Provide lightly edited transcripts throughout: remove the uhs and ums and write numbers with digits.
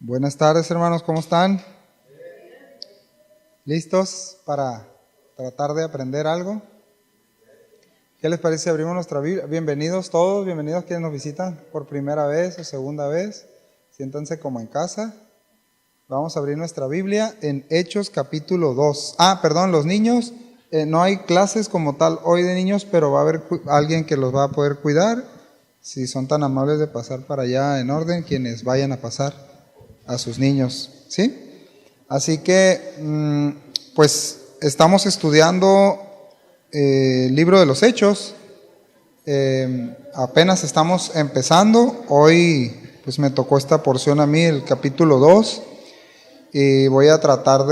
Buenas tardes, hermanos, ¿cómo están? ¿Listos para tratar de aprender algo? ¿Qué les parece si abrimos nuestra Biblia? Bienvenidos todos, bienvenidos quienes nos visitan por primera vez o segunda vez. Siéntanse como en casa. Vamos a abrir nuestra Biblia en Hechos capítulo 2. Los niños, no hay clases como tal hoy de niños, pero va a haber alguien que los va a poder cuidar. Si son tan amables de pasar para allá en orden, quienes vayan a pasar a sus niños, ¿sí? Así que, pues estamos estudiando el libro de los Hechos. Apenas estamos empezando. Hoy pues me tocó esta porción a mí, el capítulo 2, y voy a tratar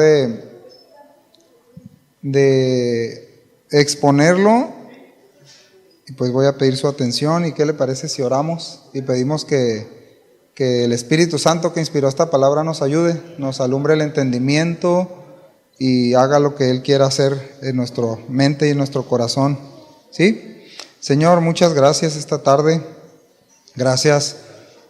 de exponerlo, y pues voy a pedir su atención. ¿Y qué le parece si oramos y pedimos que el Espíritu Santo que inspiró esta palabra nos ayude, nos alumbre el entendimiento y haga lo que Él quiera hacer en nuestra mente y en nuestro corazón? ¿Sí? Señor, muchas gracias esta tarde. Gracias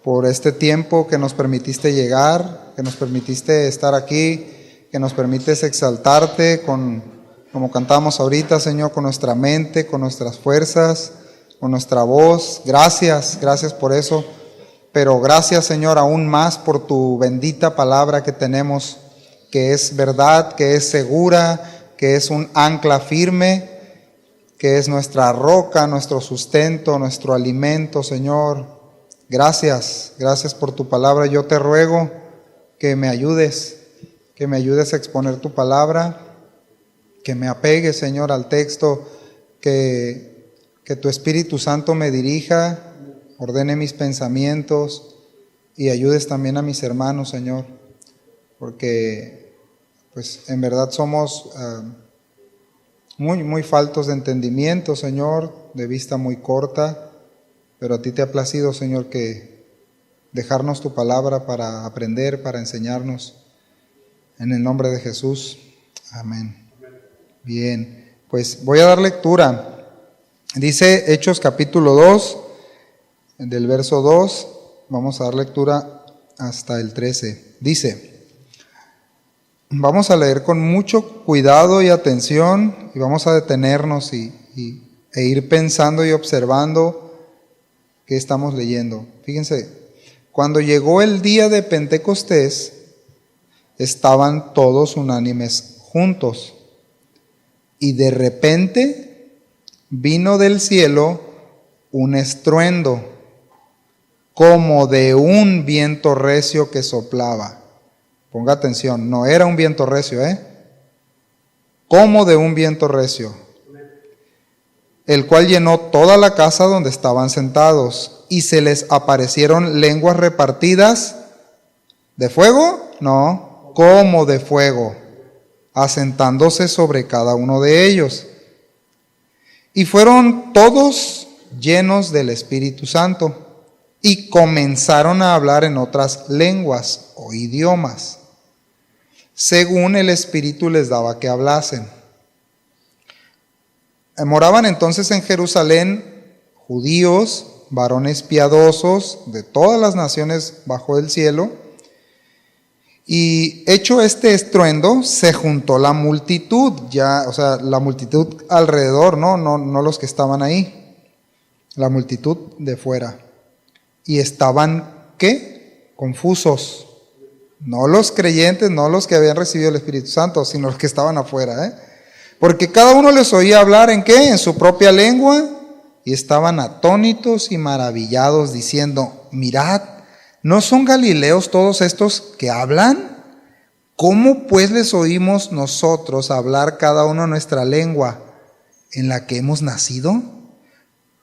por este tiempo que nos permitiste llegar, que nos permitiste estar aquí, que nos permites exaltarte como cantamos ahorita, Señor, con nuestra mente, con nuestras fuerzas, con nuestra voz. Gracias por eso. Pero gracias, Señor, aún más por tu bendita palabra que tenemos, que es verdad, que es segura, que es un ancla firme, que es nuestra roca, nuestro sustento, nuestro alimento, Señor. Gracias por tu palabra. Yo te ruego que me ayudes a exponer tu palabra, que me apegue, Señor, al texto, que tu Espíritu Santo me dirija, ordene mis pensamientos y ayudes también a mis hermanos, Señor, porque pues en verdad somos muy faltos de entendimiento, Señor, de vista muy corta, pero a ti te ha placido, Señor, que dejarnos tu palabra para aprender, para enseñarnos. En el nombre de Jesús, amén. Bien, pues voy a dar lectura. Dice Hechos capítulo 2, del verso 2, vamos a dar lectura hasta el 13. Dice, vamos a leer con mucho cuidado y atención, y vamos a detenernos e ir pensando y observando qué estamos leyendo. Fíjense, cuando llegó el día de Pentecostés, estaban todos unánimes juntos, y de repente vino del cielo un estruendo, como de un viento recio que soplaba. Ponga atención, no era un viento recio, como de un viento recio, el cual llenó toda la casa donde estaban sentados, y se les aparecieron lenguas repartidas de fuego, no, como de fuego, asentándose sobre cada uno de ellos. Y fueron todos llenos del Espíritu Santo, y comenzaron a hablar en otras lenguas o idiomas, según el Espíritu les daba que hablasen. Moraban entonces en Jerusalén judíos, varones piadosos de todas las naciones bajo el cielo. Y hecho este estruendo, se juntó la multitud, la multitud alrededor, no los que estaban ahí, la multitud de fuera. Y estaban, ¿qué? Confusos. No los creyentes, no los que habían recibido el Espíritu Santo, sino los que estaban afuera, Porque cada uno les oía hablar ¿en qué? En su propia lengua, y estaban atónitos y maravillados, diciendo, mirad, ¿no son galileos todos estos que hablan? ¿Cómo pues les oímos nosotros hablar cada uno nuestra lengua en la que hemos nacido?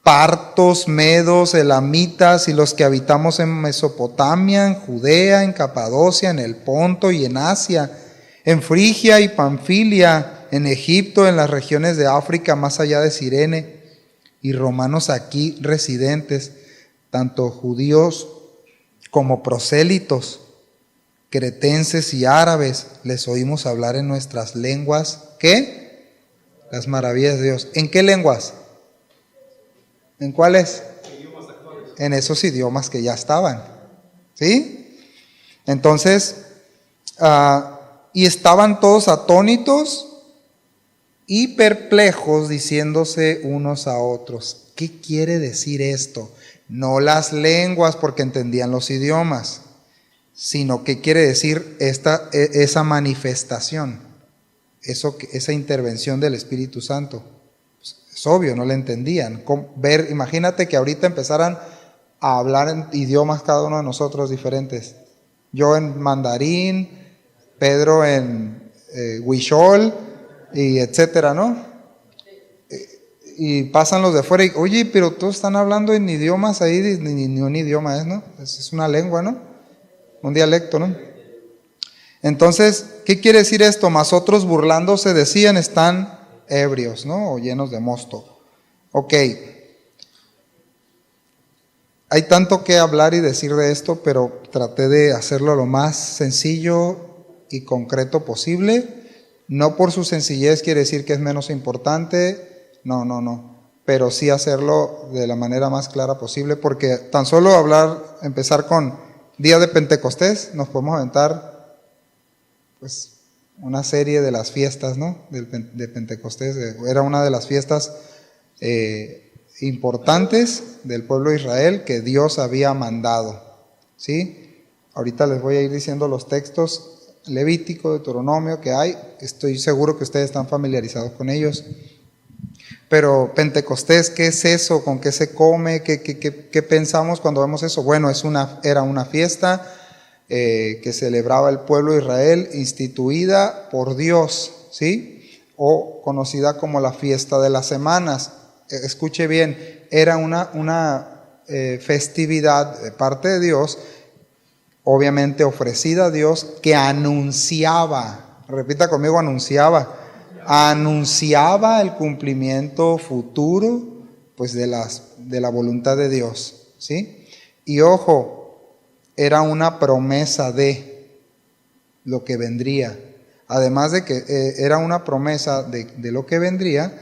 Partos, medos, elamitas y los que habitamos en Mesopotamia, en Judea, en Capadocia, en el Ponto y en Asia, en Frigia y Panfilia, en Egipto, en las regiones de África más allá de Cirene, y romanos aquí residentes, tanto judíos como prosélitos, cretenses y árabes, les oímos hablar en nuestras lenguas, ¿qué? Las maravillas de Dios. ¿En qué lenguas? ¿En cuáles? En esos idiomas que ya estaban, ¿sí? Entonces, y estaban todos atónitos y perplejos, diciéndose unos a otros, ¿qué quiere decir esto? No las lenguas, porque entendían los idiomas, sino qué quiere decir esa manifestación, esa intervención del Espíritu Santo. Pues es obvio, no la entendían. Imagínate que ahorita empezaran a hablar en idiomas cada uno de nosotros diferentes. Yo en mandarín, Pedro en huichol, y etcétera, ¿no? Y pasan los de afuera y, oye, pero todos están hablando en idiomas ahí, ni un idioma es, ¿no? Es una lengua, ¿no? Un dialecto, ¿no? Entonces, ¿qué quiere decir esto? Mas otros burlándose decían, están ebrios, ¿no? O llenos de mosto. Ok. Hay tanto que hablar y decir de esto, pero traté de hacerlo lo más sencillo y concreto posible. No por su sencillez quiere decir que es menos importante, no. Pero sí hacerlo de la manera más clara posible, porque tan solo empezar con Día de Pentecostés, nos podemos aventar pues una serie de las fiestas, ¿no? De Pentecostés. Era una de las fiestas importantes del pueblo de Israel que Dios había mandado, ¿sí? Ahorita les voy a ir diciendo los textos Levítico, Deuteronomio que hay. Estoy seguro que ustedes están familiarizados con ellos. Pero Pentecostés, ¿qué es eso? ¿Con qué se come? ¿Qué pensamos cuando vemos eso? Bueno, era una fiesta que celebraba el pueblo de Israel, instituida por Dios, ¿sí? O conocida como la fiesta de las semanas. Escuche bien, era una festividad de parte de Dios, obviamente ofrecida a Dios, que anunciaba, repita conmigo, anunciaba el cumplimiento futuro, pues de la voluntad de Dios, ¿sí? Y ojo, era una promesa de lo que vendría. Además de que era una promesa de lo que vendría,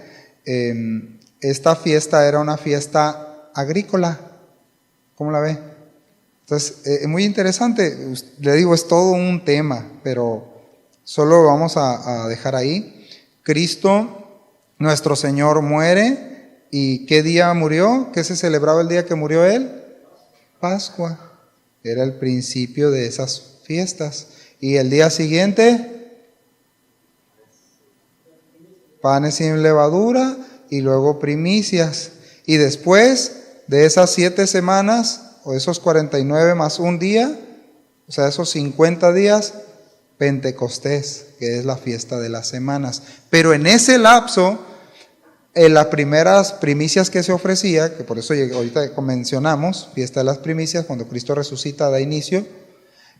esta fiesta era una fiesta agrícola. ¿Cómo la ve? Entonces, es muy interesante. Le digo, es todo un tema, pero solo lo vamos a dejar ahí. Cristo, nuestro Señor, muere. ¿Y qué día murió? ¿Qué se celebraba el día que murió Él? Pascua. Era el principio de esas fiestas. Y el día siguiente, panes sin levadura y luego primicias. Y después de esas 7 semanas, o esos 49 más un día, o sea, esos 50 días, Pentecostés, que es la fiesta de las semanas. Pero en ese lapso, en las primeras primicias que se ofrecía, que por eso ahorita mencionamos, fiesta de las primicias, cuando Cristo resucita da inicio,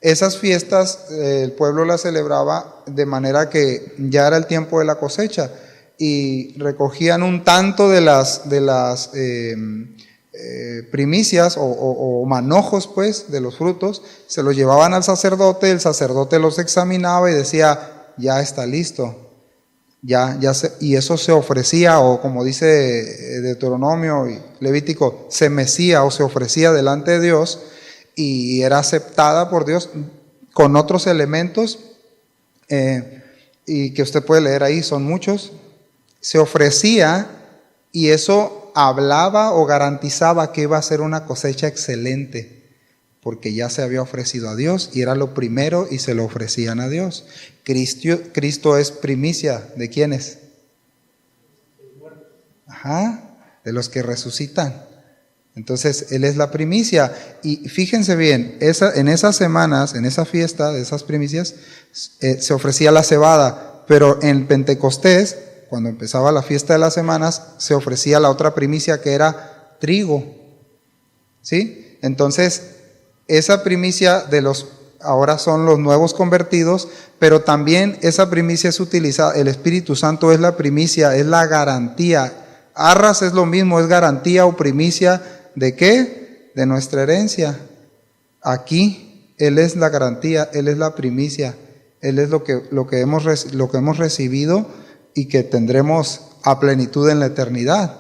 esas fiestas el pueblo las celebraba de manera que ya era el tiempo de la cosecha y recogían un tanto de las primicias o manojos pues de los frutos, se los llevaban al sacerdote, el sacerdote los examinaba y decía, ya está listo, y eso se ofrecía, o como dice Deuteronomio y Levítico, se mecía o se ofrecía delante de Dios y era aceptada por Dios con otros elementos y que usted puede leer ahí, son muchos. Se ofrecía y eso hablaba o garantizaba que iba a ser una cosecha excelente, porque ya se había ofrecido a Dios y era lo primero y se lo ofrecían a Dios. Cristo es primicia, ¿de quiénes? De los que resucitan. Entonces, Él es la primicia. Y fíjense bien, en esas semanas, en esa fiesta de esas primicias, se ofrecía la cebada, pero en Pentecostés, cuando empezaba la fiesta de las semanas, se ofrecía la otra primicia que era trigo. ¿Sí? Entonces, esa primicia ahora son los nuevos convertidos, pero también esa primicia es utilizada, el Espíritu Santo es la primicia, es la garantía. Arras es lo mismo, es garantía o primicia ¿de qué? De nuestra herencia. Aquí Él es la garantía, Él es la primicia, Él es lo que hemos recibido y que tendremos a plenitud en la eternidad,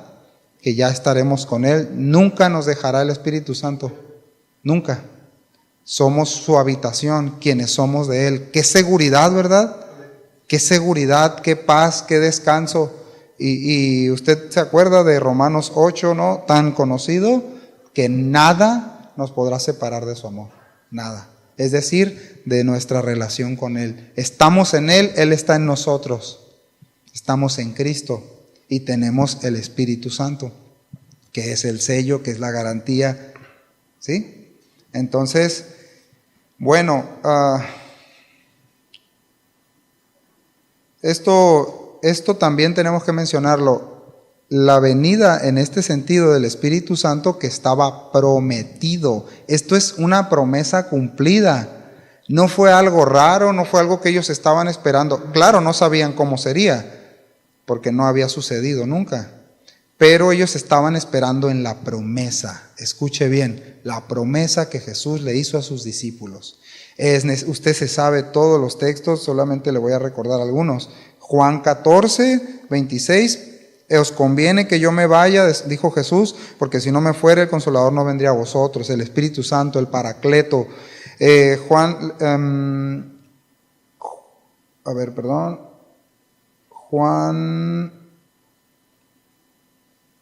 que ya estaremos con Él. Nunca nos dejará el Espíritu Santo, nunca. somos su habitación, quienes somos de Él. Qué seguridad, ¿verdad? Qué seguridad, qué paz, qué descanso. Y usted se acuerda de Romanos 8, ¿no? Tan conocido, que nada nos podrá separar de su amor. Nada. Es decir, de nuestra relación con Él. Estamos en Él, Él está en nosotros. Estamos en Cristo y tenemos el Espíritu Santo, que es el sello, que es la garantía. ¿Sí? Entonces, bueno, esto también tenemos que mencionarlo. La venida en este sentido del Espíritu Santo que estaba prometido. Esto es una promesa cumplida. No fue algo raro, no fue algo que ellos estaban esperando. Claro, no sabían cómo sería, porque no había sucedido nunca. Pero ellos estaban esperando en la promesa. Escuche bien, la promesa que Jesús le hizo a sus discípulos. Usted se sabe todos los textos, solamente le voy a recordar algunos. Juan 14, 26. Os conviene que yo me vaya, dijo Jesús, porque si no me fuera el Consolador no vendría a vosotros, el Espíritu Santo, el Paracleto. Juan,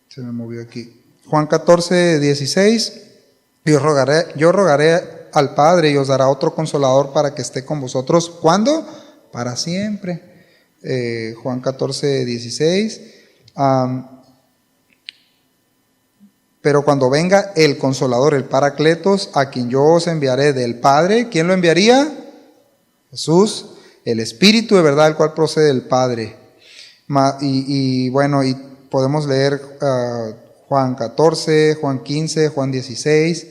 se me movió aquí. Juan 14, 16. Yo rogaré al Padre y os dará otro Consolador para que esté con vosotros. ¿Cuándo? Para siempre. Juan 14, 16. Pero cuando venga el Consolador, el Paracletos, a quien yo os enviaré del Padre, ¿quién lo enviaría? Jesús, el Espíritu de verdad, el cual procede del Padre. Y podemos leer Juan 14, Juan 15, Juan 16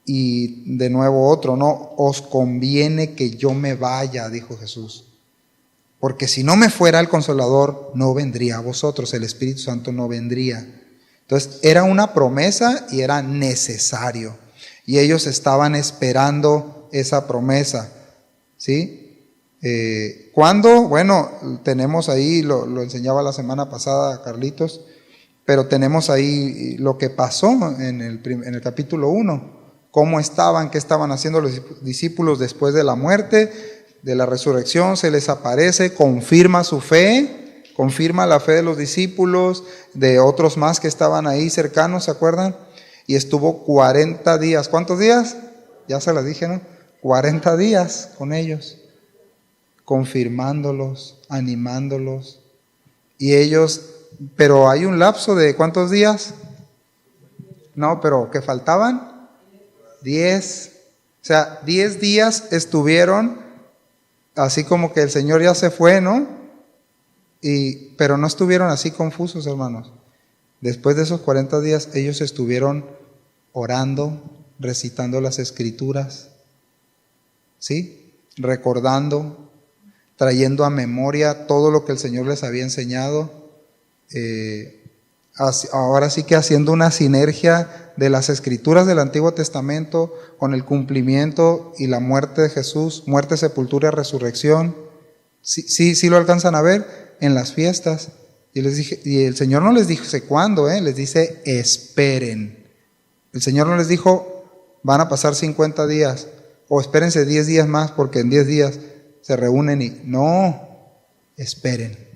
y de nuevo otro, ¿no? Os conviene que yo me vaya, dijo Jesús. Porque si no me fuera el Consolador, no vendría a vosotros, el Espíritu Santo no vendría. Entonces, era una promesa y era necesario. Y ellos estaban esperando esa promesa, ¿sí? ¿Cuándo? Bueno, tenemos ahí, lo enseñaba la semana pasada Carlitos, pero tenemos ahí lo que pasó en el capítulo 1. Cómo estaban, qué estaban haciendo los discípulos después de la muerte, de la resurrección. Se les aparece, confirma su fe, confirma la fe de los discípulos, de otros más que estaban ahí cercanos, ¿se acuerdan? Y estuvo 40 días. ¿Cuántos días? Ya se las dije, ¿no? 40 días con ellos, confirmándolos, animándolos. Y ellos, pero hay un lapso de ¿cuántos días? No, pero ¿qué faltaban? 10. O sea, 10 días estuvieron así como que el Señor ya se fue, ¿no? Pero no estuvieron así confusos, hermanos. Después de esos 40 días, ellos estuvieron orando, recitando las Escrituras, ¿sí? Recordando, trayendo a memoria todo lo que el Señor les había enseñado. Ahora sí que haciendo una sinergia de las Escrituras del Antiguo Testamento con el cumplimiento y la muerte de Jesús, muerte, sepultura y resurrección. Sí lo alcanzan a ver en las fiestas. Y el Señor no les dice cuándo, les dice esperen. El Señor no les dijo van a pasar 50 días o espérense 10 días más porque en 10 días se reúnen y no, esperen.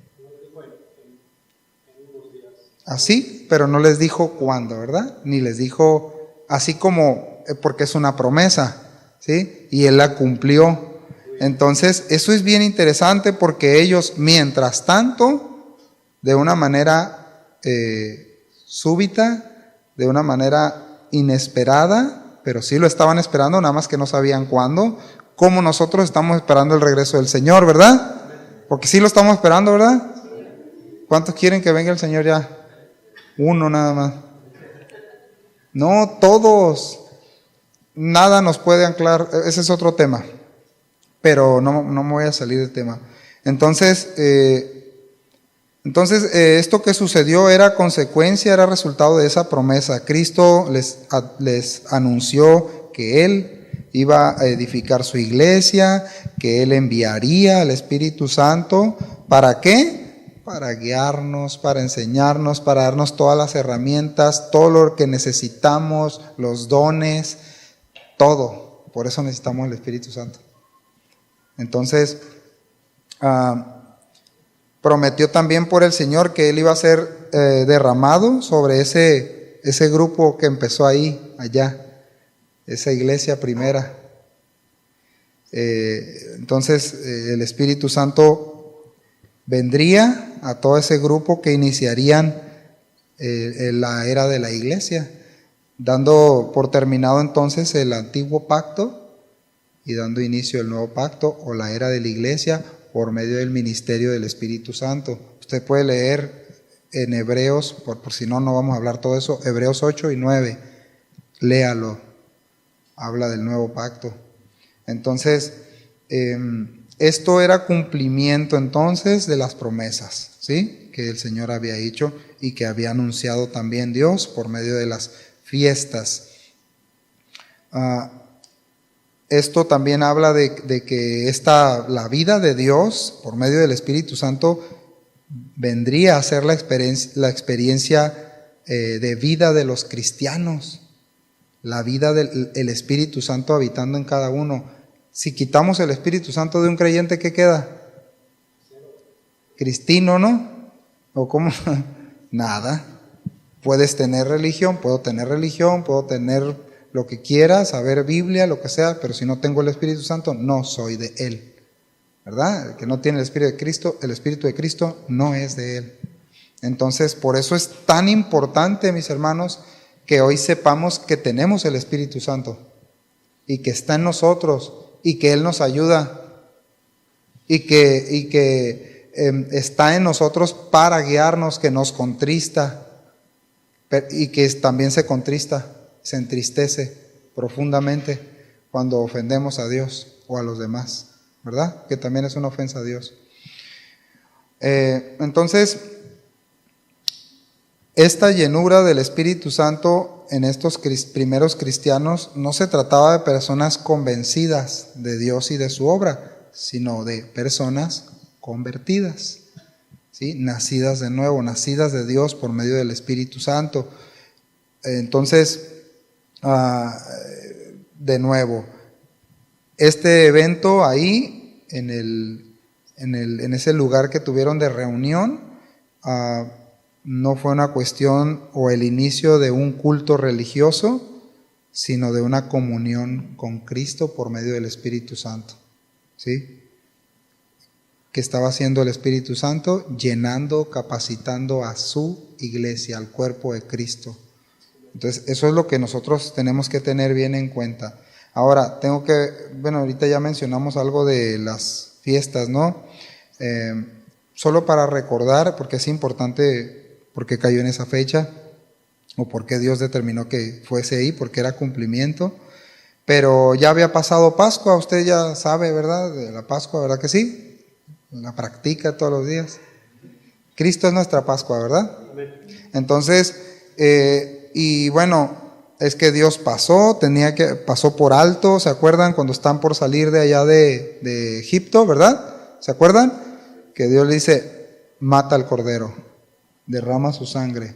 Así, pero no les dijo cuándo, ¿verdad? Ni les dijo así como, porque es una promesa, ¿sí? Y Él la cumplió. Entonces, eso es bien interesante porque ellos, mientras tanto, de una manera súbita, de una manera inesperada, pero sí lo estaban esperando, nada más que no sabían cuándo, como nosotros estamos esperando el regreso del Señor, ¿verdad? Porque sí lo estamos esperando, ¿verdad? ¿Cuántos quieren que venga el Señor ya? Uno nada más. No, todos. Nada nos puede anclar. Ese es otro tema. Pero no me voy a salir del tema. Entonces, esto que sucedió era consecuencia, era resultado de esa promesa. Cristo les anunció que Él iba a edificar su iglesia, que Él enviaría al Espíritu Santo. ¿Para qué? Para guiarnos, para enseñarnos, para darnos todas las herramientas, todo lo que necesitamos, los dones, todo. Por eso necesitamos el Espíritu Santo. Entonces, prometió también por el Señor que Él iba a ser derramado sobre ese grupo que empezó allá, esa iglesia primera. Entonces, el Espíritu Santo vendría a todo ese grupo que iniciarían la era de la iglesia, dando por terminado entonces el antiguo pacto y dando inicio al nuevo pacto o la era de la iglesia por medio del ministerio del Espíritu Santo. Usted puede leer en Hebreos, por si no vamos a hablar todo eso, Hebreos 8 y 9, léalo, habla del nuevo pacto. Entonces, esto era cumplimiento entonces de las promesas, ¿sí?, que el Señor había hecho y que había anunciado también Dios por medio de las fiestas. Esto también habla de que la vida de Dios por medio del Espíritu Santo vendría a ser la experiencia de vida de los cristianos, la vida del Espíritu Santo habitando en cada uno. Si quitamos el Espíritu Santo de un creyente, ¿qué queda? Cristino, ¿no? ¿O cómo? Nada. Puedes tener religión, puedo tener lo que quiera, saber Biblia, lo que sea, pero si no tengo el Espíritu Santo, no soy de Él, ¿verdad? El que no tiene el Espíritu de Cristo no es de Él. Entonces, por eso es tan importante, mis hermanos, que hoy sepamos que tenemos el Espíritu Santo y que está en nosotros y que Él nos ayuda y que está en nosotros para guiarnos, que nos contrista y que también se entristece profundamente cuando ofendemos a Dios o a los demás, ¿verdad? Que también es una ofensa a Dios. Entonces, esta llenura del Espíritu Santo en estos primeros cristianos no se trataba de personas convencidas de Dios y de su obra, sino de personas convertidas, ¿sí?, nacidas de nuevo, nacidas de Dios por medio del Espíritu Santo. Entonces, de nuevo, este evento ahí, en ese lugar que tuvieron de reunión, no fue una cuestión o el inicio de un culto religioso, sino de una comunión con Cristo por medio del Espíritu Santo, ¿sí? ¿Qué estaba haciendo el Espíritu Santo? Llenando, capacitando a su iglesia, al cuerpo de Cristo. Entonces, eso es lo que nosotros tenemos que tener bien en cuenta. Ahora, ahorita ya mencionamos algo de las fiestas, ¿no? Solo para recordar, porque es importante, porque cayó en esa fecha, o porque Dios determinó que fuese ahí, porque era cumplimiento. Pero ya había pasado Pascua, usted ya sabe, ¿verdad? De la Pascua, ¿verdad que sí? La practica todos los días. Cristo es nuestra Pascua, ¿verdad? Entonces, y bueno, es que Dios pasó por alto, ¿se acuerdan? Cuando están por salir de allá de Egipto, ¿verdad? ¿Se acuerdan? Que Dios le dice, mata al cordero, derrama su sangre,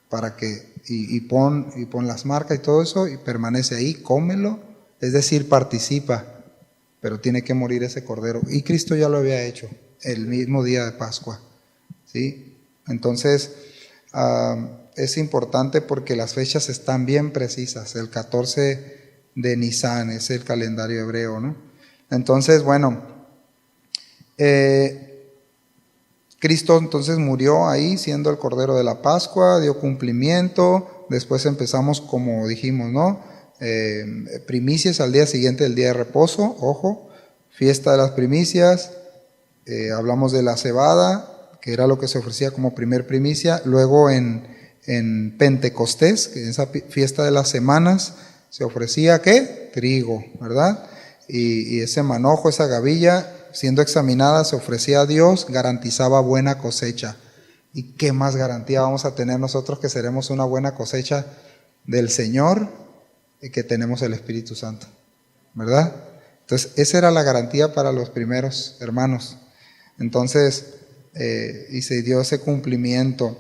para que, y pon las marcas y todo eso, y permanece ahí, cómelo, es decir, participa, pero tiene que morir ese cordero. Y Cristo ya lo había hecho el mismo día de Pascua, ¿sí? Entonces, es importante porque las fechas están bien precisas. El 14 de Nisan es el calendario hebreo, ¿no? Entonces, bueno, Cristo entonces murió ahí siendo el Cordero de la Pascua, dio cumplimiento. Después empezamos, como dijimos, ¿no? Primicias al día siguiente del día de reposo, ojo, fiesta de las primicias. Hablamos de la cebada, que era lo que se ofrecía como primer primicia. Luego en Pentecostés, que en esa fiesta de las semanas, se ofrecía, ¿qué? Trigo, ¿verdad? Y ese manojo, esa gavilla, siendo examinada, se ofrecía a Dios, garantizaba buena cosecha. ¿Y qué más garantía vamos a tener nosotros que seremos una buena cosecha del Señor y que tenemos el Espíritu Santo? ¿Verdad? Entonces, esa era la garantía para los primeros hermanos. Entonces, y se dio ese cumplimiento.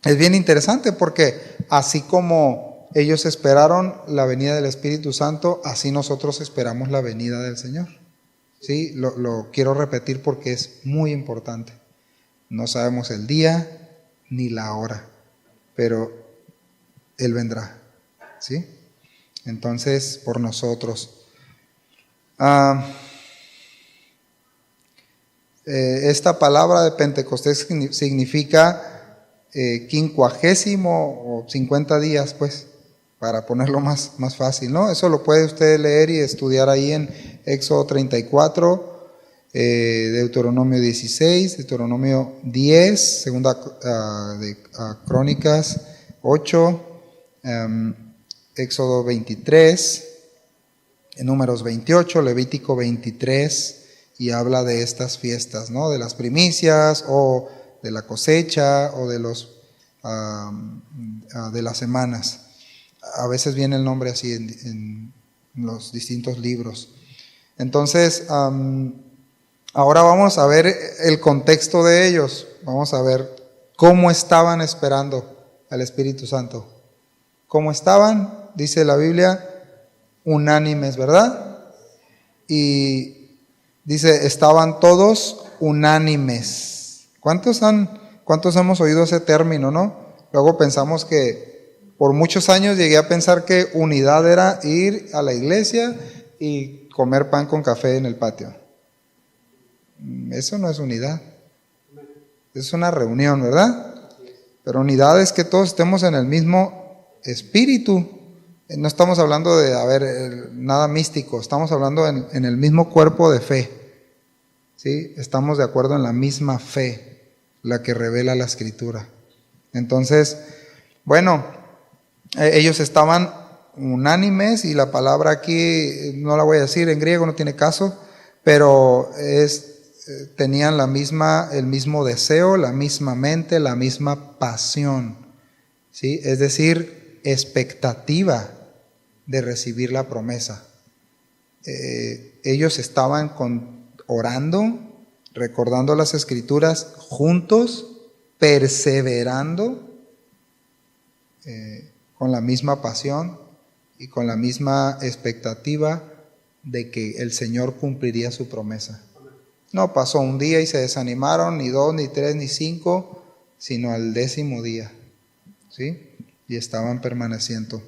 Es bien interesante porque así como ellos esperaron la venida del Espíritu Santo, así nosotros esperamos la venida del Señor. ¿Sí? Lo quiero repetir porque es muy importante. No sabemos el día ni la hora, pero Él vendrá. ¿Sí? Entonces, por nosotros. Esta palabra de Pentecostés significa 50 o 50 días, pues, para ponerlo más fácil, ¿no? Eso lo puede usted leer y estudiar ahí en Éxodo 34, Deuteronomio 16, Deuteronomio 10, segunda de Crónicas 8, Éxodo 23, Números 28, Levítico 23, y habla de estas fiestas, ¿no? De las primicias o de la cosecha o de de las semanas. A veces viene el nombre así en los distintos libros. Entonces, ahora vamos a ver el contexto de ellos. Vamos a ver cómo estaban esperando al Espíritu Santo. ¿Cómo estaban? Dice la Biblia, unánimes, ¿verdad? Y dice, estaban todos unánimes. ¿Cuántos hemos oído ese término, no? Luego pensamos que por muchos años llegué a pensar que unidad era ir a la iglesia y comer pan con café en el patio. Eso no es unidad. Es una reunión, ¿verdad? Pero unidad es que todos estemos en el mismo espíritu. No estamos hablando de, nada místico, estamos hablando en el mismo cuerpo de fe. ¿Sí? Estamos de acuerdo en la misma fe, la que revela la Escritura. Entonces, bueno, ellos estaban unánimes, y la palabra aquí no la voy a decir en griego, no tiene caso, pero tenían el mismo deseo, la misma mente, la misma pasión. ¿Sí? Es decir, expectativa de recibir la promesa. Ellos estaban orando, recordando las Escrituras juntos, perseverando con la misma pasión y con la misma expectativa de que el Señor cumpliría su promesa. No pasó un día y se desanimaron, ni 2, ni 3, ni 5, sino al 10º día. ¿Sí? Y estaban permaneciendo.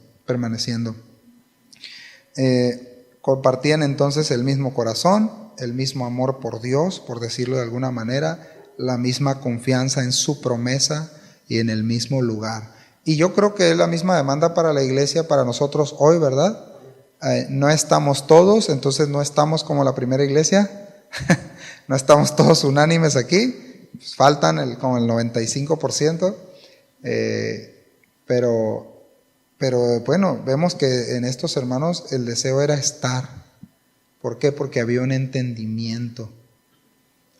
Compartían entonces el mismo corazón, el mismo amor por Dios, por decirlo de alguna manera, la misma confianza en su promesa y en el mismo lugar. Y yo creo que es la misma demanda para la iglesia, para nosotros hoy, ¿verdad? No estamos todos, entonces no estamos como la primera iglesia, no estamos todos unánimes aquí, pues faltan como el 95%, pero bueno, vemos que en estos hermanos el deseo era estar. ¿Por qué? Porque había un entendimiento.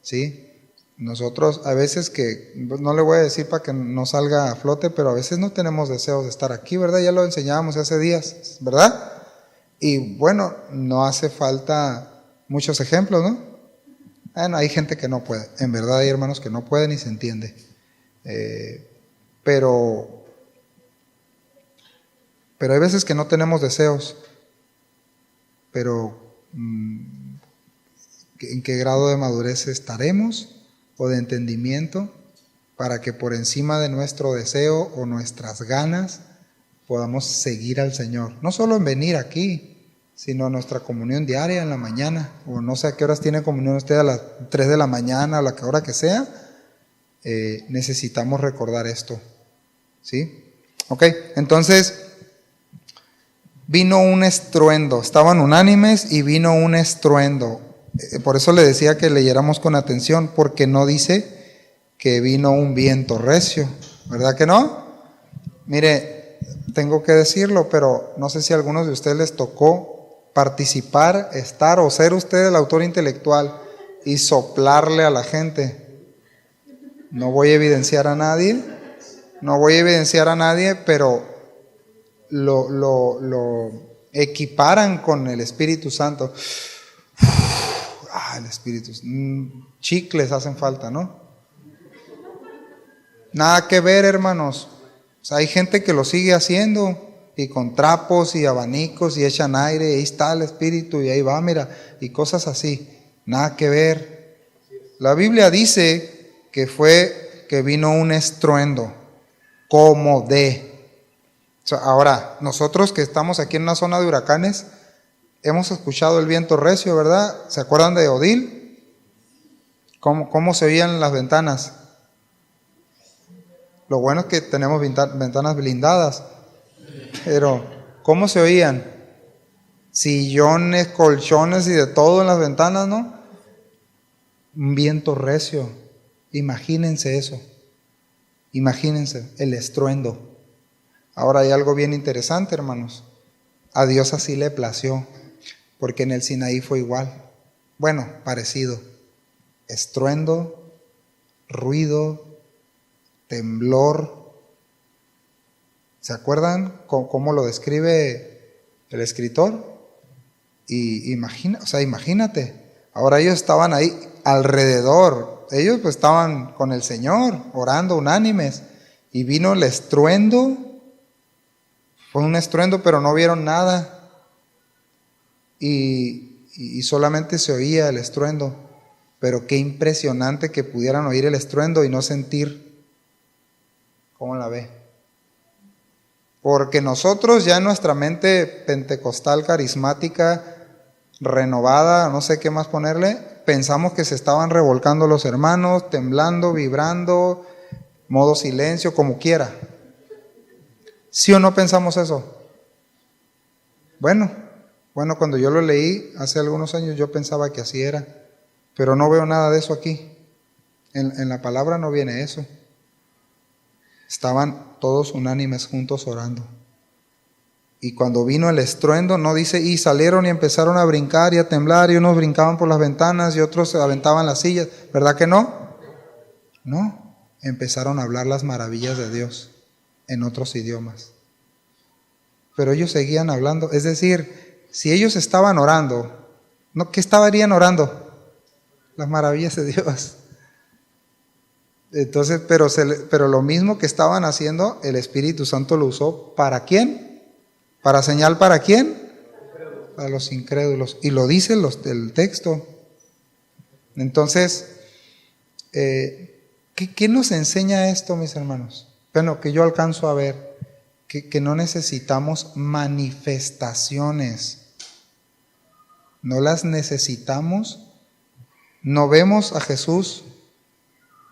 ¿Sí? Nosotros a veces, que no le voy a decir para que no salga a flote, pero a veces no tenemos deseos de estar aquí, ¿verdad? Ya lo enseñábamos hace días, ¿verdad? Y bueno, no hace falta muchos ejemplos, ¿no? Bueno, hay gente que no puede, en verdad hay hermanos que no pueden y se entiende. Pero hay veces que no tenemos deseos, pero ¿en qué grado de madurez estaremos o de entendimiento para que por encima de nuestro deseo o nuestras ganas podamos seguir al Señor? No solo en venir aquí, sino nuestra comunión diaria en la mañana, o no sé a qué horas tiene comunión usted, a las 3 de la mañana, a la hora que sea. Necesitamos recordar esto. ¿Sí? Ok, entonces vino un estruendo, estaban unánimes y vino un estruendo. Por eso le decía que leyéramos con atención, porque no dice que vino un viento recio, ¿verdad que no? Mire, tengo que decirlo, pero no sé si a algunos de ustedes les tocó participar, estar o ser usted el autor intelectual y soplarle a la gente. No voy a evidenciar a nadie, pero lo equiparan con el Espíritu Santo. El Espíritu, chicles hacen falta, ¿no? Nada que ver, hermanos. O sea, hay gente que lo sigue haciendo. y con trapos y abanicos y echan aire, y ahí está el espíritu y ahí va, mira, y cosas así, nada que ver. La Biblia dice que vino un estruendo, como de. O sea, ahora, nosotros que estamos aquí en una zona de huracanes, hemos escuchado el viento recio, ¿verdad? ¿Se acuerdan de Odil? ¿Cómo se oían las ventanas? Lo bueno es que tenemos ventanas blindadas, pero ¿cómo se oían? Sillones, colchones y de todo en las ventanas, ¿no? Un viento recio. Imagínense eso. Imagínense el estruendo. Ahora hay algo bien interesante, hermanos. A Dios así le plació, porque en el Sinaí fue igual. Bueno, parecido. Estruendo, ruido, temblor. ¿Se acuerdan cómo lo describe el escritor? Y imagínate. Ahora ellos estaban ahí alrededor. Ellos pues estaban con el Señor, orando unánimes. Y vino el estruendo. Fue un estruendo, pero no vieron nada. Y solamente se oía el estruendo. Pero qué impresionante que pudieran oír el estruendo y no sentir. ¿Cómo la ve? Porque nosotros ya en nuestra mente pentecostal, carismática, renovada, no sé qué más ponerle, pensamos que se estaban revolcando los hermanos, temblando, vibrando, modo silencio, como quiera. ¿Sí o no pensamos eso? Bueno, cuando yo lo leí hace algunos años yo pensaba que así era, pero no veo nada de eso aquí. En la palabra no viene eso. Estaban todos unánimes juntos orando. Y cuando vino el estruendo, no dice, y salieron y empezaron a brincar y a temblar, y unos brincaban por las ventanas y otros se aventaban las sillas. ¿Verdad que no? No, empezaron a hablar las maravillas de Dios en otros idiomas. Pero ellos seguían hablando. Es decir, si ellos estaban orando, ¿no? ¿Qué estarían orando? Las maravillas de Dios. Entonces, pero lo mismo que estaban haciendo, el Espíritu Santo lo usó. ¿Para quién? ¿Para señal para quién? Para los incrédulos. Y lo dice el texto. Entonces, ¿qué nos enseña esto, mis hermanos? Bueno, que yo alcanzo a ver que no necesitamos manifestaciones. No las necesitamos. No vemos a Jesús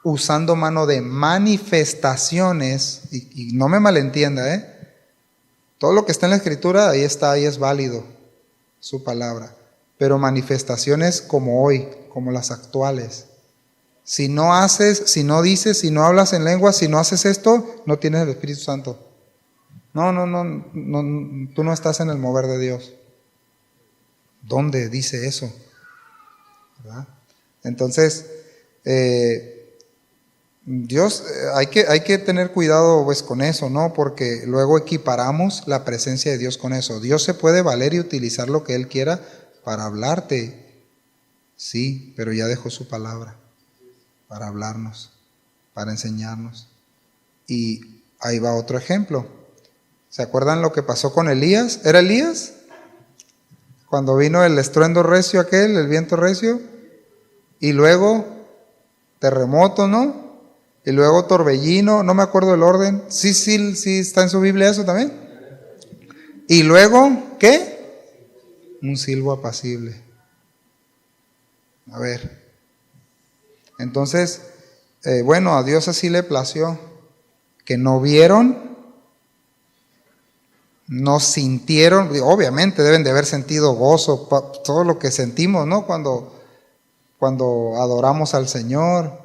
usando mano de manifestaciones, y no me malentienda, todo lo que está en la Escritura, ahí está, ahí es válido su palabra, pero manifestaciones como hoy, como las actuales. Si no haces, si no dices, si no hablas en lengua, si no haces esto, no tienes el Espíritu Santo. No, tú no estás en el mover de Dios. ¿Dónde dice eso? ¿Verdad? Entonces, Dios, hay que tener cuidado pues con eso, ¿no? Porque luego equiparamos la presencia de Dios con eso. Dios se puede valer y utilizar lo que Él quiera para hablarte, sí, pero ya dejó su palabra para hablarnos, para enseñarnos. Y ahí va otro ejemplo. ¿Se acuerdan lo que pasó con Elías? ¿Era Elías? Cuando vino el estruendo recio aquel, el viento recio, y luego terremoto, ¿no? Y luego torbellino, no me acuerdo el orden. Sí, está en su Biblia eso también. Y luego, ¿qué? Un silbo apacible. A ver. Entonces, a Dios así le plació. Que no vieron, no sintieron. Obviamente deben de haber sentido gozo, todo lo que sentimos, ¿no? Cuando adoramos al Señor.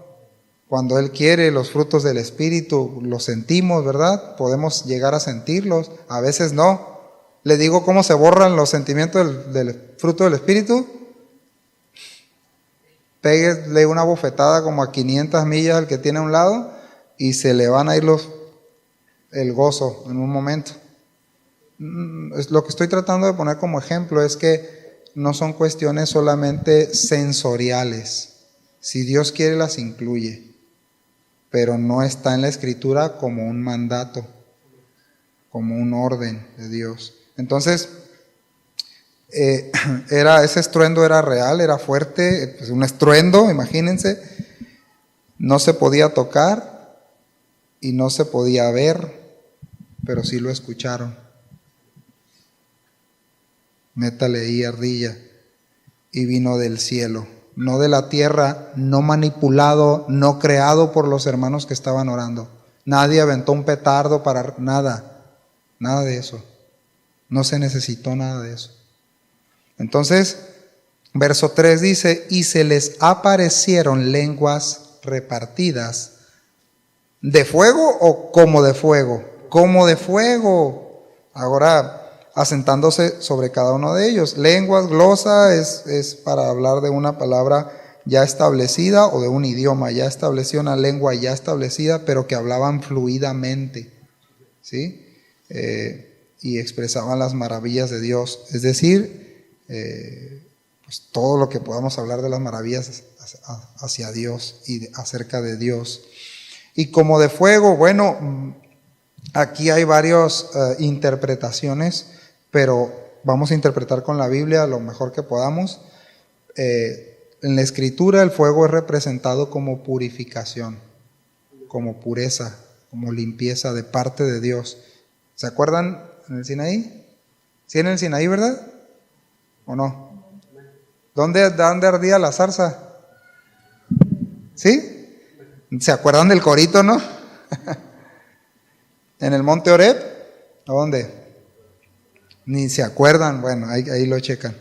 Cuando Él quiere los frutos del Espíritu, los sentimos, ¿verdad? Podemos llegar a sentirlos, a veces no. ¿Le digo cómo se borran los sentimientos del fruto del Espíritu? Péguele una bofetada como a 500 millas al que tiene a un lado y se le van a ir el gozo en un momento. Lo que estoy tratando de poner como ejemplo es que no son cuestiones solamente sensoriales. Si Dios quiere las incluye, pero no está en la Escritura como un mandato, como un orden de Dios. Entonces, ese estruendo era real, era fuerte, pues un estruendo, imagínense, no se podía tocar y no se podía ver, pero sí lo escucharon. Métale ahí ardilla. Y vino del cielo, no de la tierra, no manipulado, no creado por los hermanos que estaban orando. Nadie aventó un petardo para nada de eso. No se necesitó nada de eso. Entonces, verso 3 dice, y se les aparecieron lenguas repartidas. ¿De fuego o como de fuego? Como de fuego. Ahora, asentándose sobre cada uno de ellos. Lenguas, glosa, es para hablar de una palabra ya establecida o de un idioma ya establecido, una lengua ya establecida, pero que hablaban fluidamente, ¿sí? Y expresaban las maravillas de Dios. Es decir, pues todo lo que podamos hablar de las maravillas hacia Dios y acerca de Dios. Y como de fuego, bueno, aquí hay varias interpretaciones, pero vamos a interpretar con la Biblia lo mejor que podamos. En la Escritura el fuego es representado como purificación, como pureza, como limpieza de parte de Dios. ¿Se acuerdan en el Sinaí? ¿Sí en el Sinaí, verdad? ¿O no? ¿Dónde ardía la zarza? ¿Sí? ¿Se acuerdan del corito, no? ¿En el monte Horeb? ¿A dónde? Ni se acuerdan, bueno, ahí lo checan.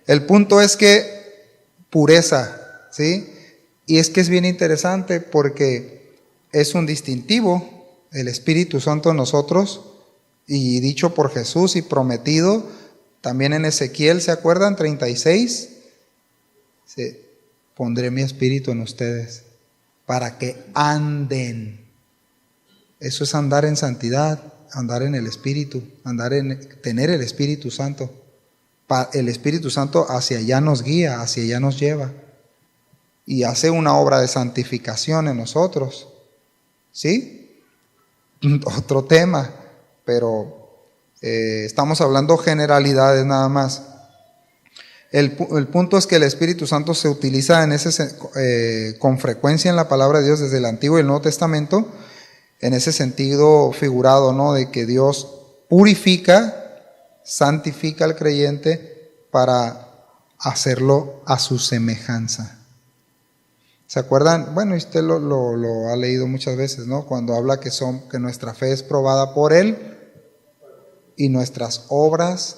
El punto es que pureza, ¿sí? Y es que es bien interesante porque es un distintivo, el Espíritu Santo en nosotros, y dicho por Jesús y prometido, también en Ezequiel, ¿se acuerdan? 36, pondré mi Espíritu en ustedes para que anden. Eso es andar en santidad, andar en el Espíritu, tener el Espíritu Santo. El Espíritu Santo hacia allá nos guía, hacia allá nos lleva. Y hace una obra de santificación en nosotros. ¿Sí? Otro tema, pero estamos hablando generalidades nada más. El punto es que el Espíritu Santo se utiliza con frecuencia en la palabra de Dios desde el Antiguo y el Nuevo Testamento, en ese sentido figurado, ¿no? De que Dios purifica, santifica al creyente para hacerlo a su semejanza. ¿Se acuerdan? Bueno, usted lo ha leído muchas veces, ¿no? Cuando habla que nuestra fe es probada por Él y nuestras obras,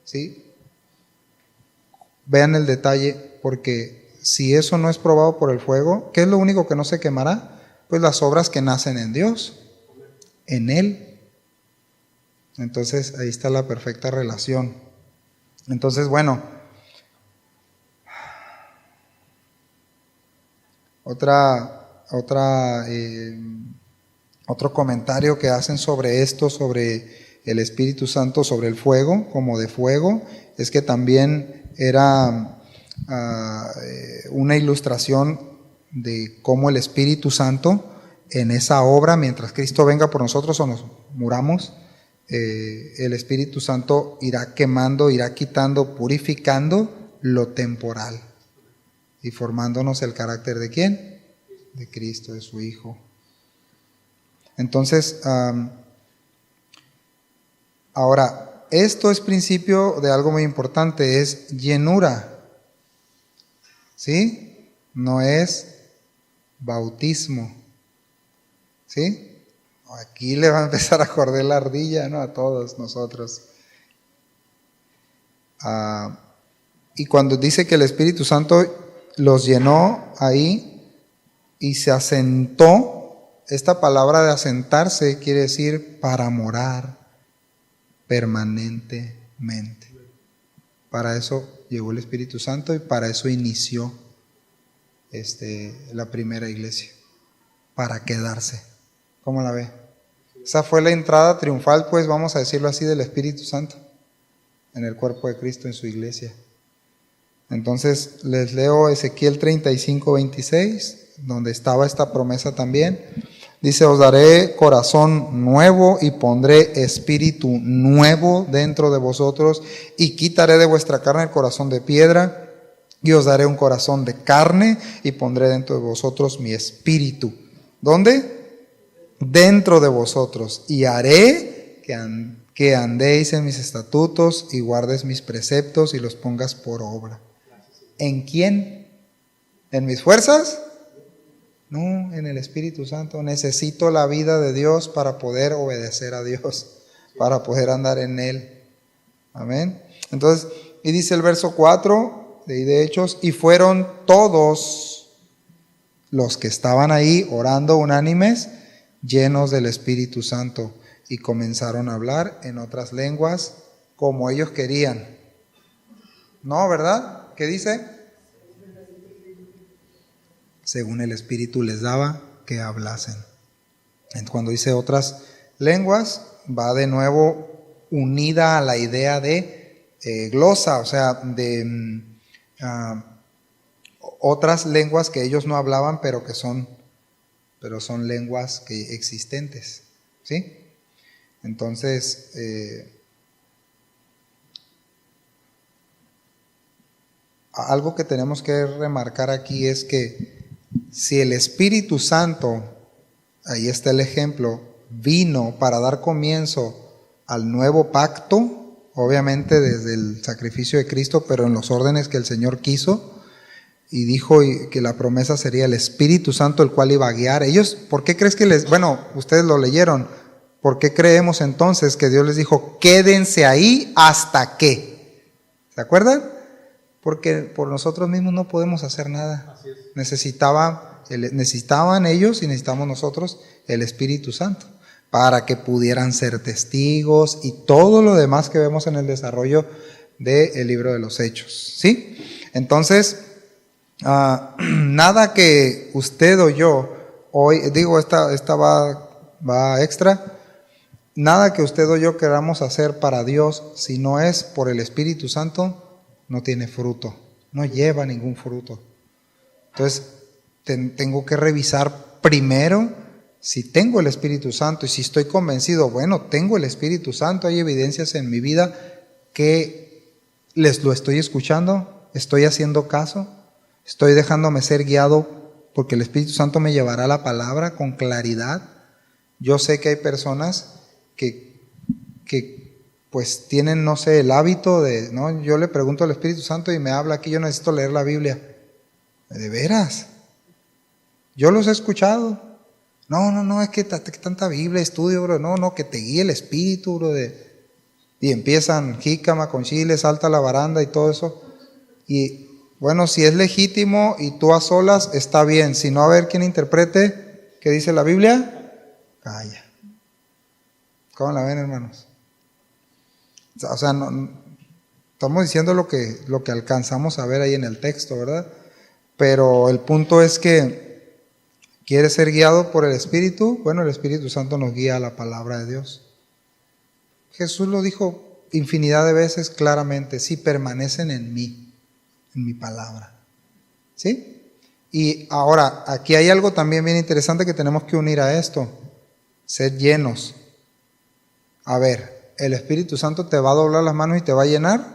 ¿sí? Vean el detalle, porque si eso no es probado por el fuego, ¿qué es lo único que no se quemará? Pues las obras que nacen en Dios, en Él. Entonces ahí está la perfecta relación. Entonces, bueno, otro comentario que hacen sobre esto, sobre el Espíritu Santo, sobre el fuego, como de fuego, es que también era una ilustración de cómo el Espíritu Santo en esa obra, mientras Cristo venga por nosotros o nos muramos, el Espíritu Santo irá quemando, irá quitando, purificando lo temporal y formándonos el carácter ¿de quién? De Cristo, de su Hijo. Entonces, ahora, esto es principio de algo muy importante, es llenura, ¿sí? No es bautismo, ¿sí? Aquí le va a empezar a correr la ardilla, ¿no? A todos nosotros. Y cuando dice que el Espíritu Santo los llenó ahí y se asentó, esta palabra de asentarse quiere decir para morar permanentemente. Para eso llegó el Espíritu Santo y para eso inició la primera iglesia, para quedarse. ¿Cómo la ve? Esa fue la entrada triunfal, pues vamos a decirlo así, del Espíritu Santo en el cuerpo de Cristo, en su iglesia. Entonces les leo Ezequiel 35:26, donde estaba esta promesa también. Dice, os daré corazón nuevo y pondré espíritu nuevo dentro de vosotros y quitaré de vuestra carne el corazón de piedra y os daré un corazón de carne y pondré dentro de vosotros mi espíritu. ¿Dónde? Dentro de vosotros. Y haré que andéis en mis estatutos y guardes mis preceptos y los pongas por obra. ¿En quién? ¿En mis fuerzas? No, en el Espíritu Santo. Necesito la vida de Dios para poder obedecer a Dios, para poder andar en Él. Amén. Entonces, y dice el verso 4 de Hechos, y fueron todos los que estaban ahí orando unánimes, llenos del Espíritu Santo, y comenzaron a hablar en otras lenguas como ellos querían. ¿No, verdad? ¿Qué dice? Según el Espíritu les daba que hablasen. Cuando dice otras lenguas, va de nuevo unida a la idea de glosa, o sea, de otras lenguas que ellos no hablaban, pero son lenguas que existentes, ¿sí? Entonces, algo que tenemos que remarcar aquí es que si el Espíritu Santo, ahí está el ejemplo, vino para dar comienzo al nuevo pacto, obviamente desde el sacrificio de Cristo, pero en los órdenes que el Señor quiso, y dijo que la promesa sería el Espíritu Santo, el cual iba a guiar. Ellos, ¿por qué crees que ustedes lo leyeron? ¿Por qué creemos entonces que Dios les dijo, quédense ahí hasta que? ¿Se acuerdan? Porque por nosotros mismos no podemos hacer nada. Necesitaban ellos y necesitamos nosotros el Espíritu Santo para que pudieran ser testigos y todo lo demás que vemos en el desarrollo del libro de los Hechos, ¿sí? Entonces, nada que usted o yo hoy, digo, esta va extra, nada que usted o yo queramos hacer para Dios, si no es por el Espíritu Santo, no tiene fruto, no lleva ningún fruto. Entonces, tengo que revisar primero si tengo el Espíritu Santo y si estoy convencido, bueno, tengo el Espíritu Santo, hay evidencias en mi vida que lo estoy escuchando, estoy haciendo caso, estoy dejándome ser guiado porque el Espíritu Santo me llevará la palabra con claridad. Yo sé que hay personas que pues tienen, no sé, el hábito de, ¿no? Yo le pregunto al Espíritu Santo y me habla aquí, yo necesito leer la Biblia. ¿De veras? Yo los he escuchado. No, es que tanta Biblia, estudio, bro. No, que te guíe el Espíritu, bro. Y empiezan jícama con chile, salta a la baranda y todo eso. Y bueno, si es legítimo y tú a solas, está bien. Si no, a ver quién interprete, ¿qué dice la Biblia? Calla. ¿Cómo la ven, hermanos? O sea, no, estamos diciendo lo que alcanzamos a ver ahí en el texto, ¿verdad? Pero el punto es que quiere ser guiado por el Espíritu. Bueno, el Espíritu Santo nos guía a la palabra de Dios. Jesús lo dijo infinidad de veces claramente, si permanecen en mí, en mi palabra. ¿Sí? Y ahora, aquí hay algo también bien interesante que tenemos que unir a esto. Ser llenos. A ver, ¿el Espíritu Santo te va a doblar las manos y te va a llenar?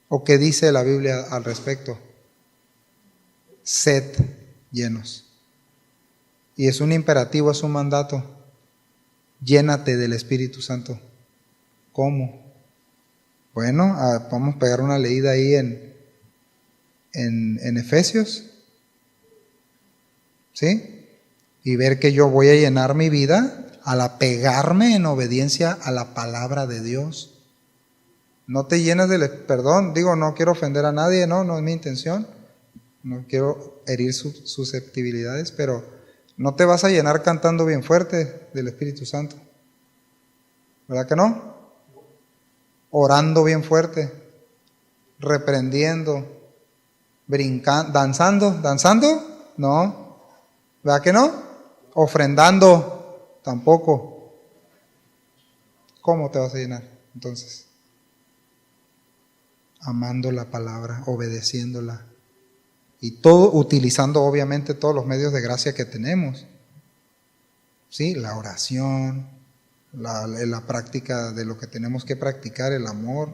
¿O qué dice la Biblia al respecto? Sed llenos. Y es un imperativo, es un mandato. Llénate del Espíritu Santo. ¿Cómo? Bueno, vamos a pegar una leída ahí en Efesios. ¿Sí? Y ver que yo voy a llenar mi vida al apegarme en obediencia a la palabra de Dios. No te llenas no quiero ofender a nadie, no es mi intención. No quiero herir sus susceptibilidades, pero no te vas a llenar cantando bien fuerte del Espíritu Santo. ¿Verdad que no? Orando bien fuerte, reprendiendo, brincando, danzando, no. ¿Verdad que no? Ofrendando. Tampoco. ¿Cómo te vas a llenar? Entonces, amando la palabra, obedeciéndola y todo utilizando obviamente todos los medios de gracia que tenemos. ¿sí? La oración, la práctica de lo que tenemos que practicar, el amor,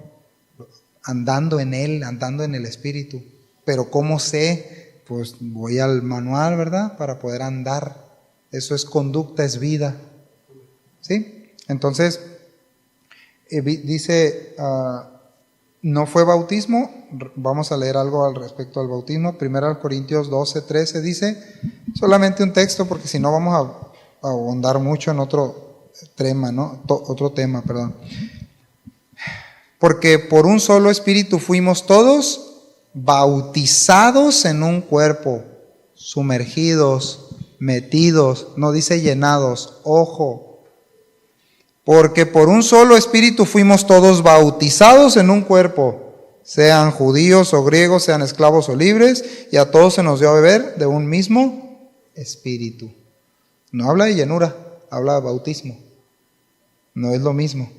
andando en Él, andando en el Espíritu. Pero ¿cómo sé? Pues voy al manual, ¿verdad? Para poder andar. Eso es conducta, es vida. ¿Sí? Entonces, dice, no fue bautismo. Vamos a leer algo al respecto al bautismo. 1 Corintios 12:13 dice, solamente un texto porque si no vamos a ahondar mucho en otro tema, ¿no? Otro tema, perdón. Porque por un solo espíritu fuimos todos bautizados en un cuerpo, sumergidos, metidos, no dice llenados, ojo. Porque por un solo espíritu fuimos todos bautizados en un cuerpo, sean judíos o griegos, sean esclavos o libres, y a todos se nos dio a beber de un mismo espíritu. No habla de llenura, habla de bautismo. No es lo mismo.